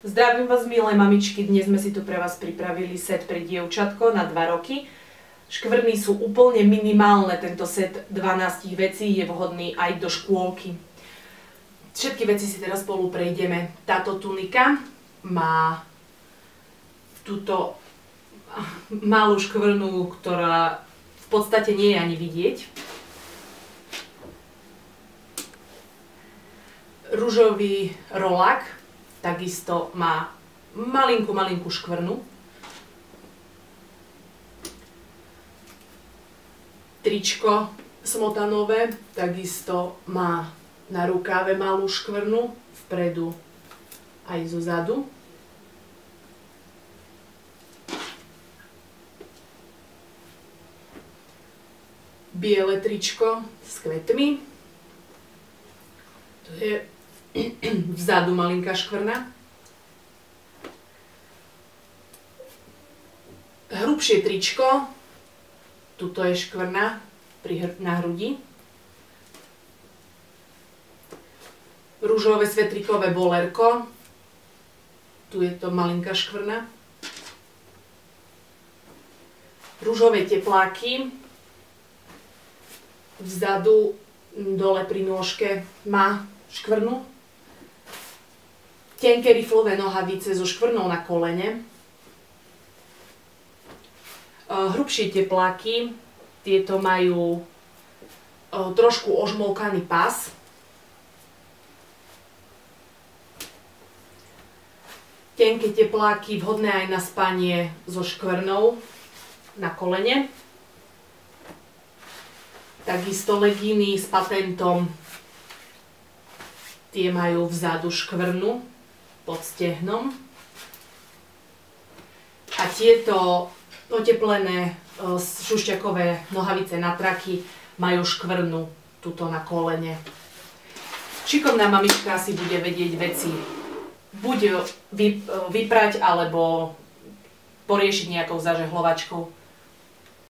Zdravím vás, milé mamičky, dnes sme si tu pre vás pripravili set pre dievčatko na 2 roky. Škvrny sú úplne minimálne, tento set 12 vecí je vhodný aj do škôlky. Všetky veci si teraz spolu prejdeme. Táto tunika má túto malú škvrnu, ktorá v podstate nie je ani vidieť. Ružový rolák takisto má malinkú škvrnu. Tričko smotanové takisto má na rukáve malú škvrnu, vpredu aj zo zadu. Biele tričko s kvetmi. To je vzadu malinká škvrna. Hrubšie tričko, tuto je škvrna na hrudi. Ružové svetrikové bolerko, tu je to malinká škvrna. Ružové tepláky, vzadu dole pri nôžke má škvrnu. Tenké riflové nohavice so škvrnou na kolene. Hrubšie tepláky, tieto majú trošku ožmolkaný pás. Tenké tepláky vhodné aj na spanie so škvrnou na kolene. Takisto legíny s patentom, tie majú vzadu škvrnu pod stehnom. A tieto oteplené šušťakové nohavice na traky majú škvrnu tuto na kolene. Šikovná mamička si bude vedieť veci buď vyprať alebo poriešiť nejakou zažehlovačkou.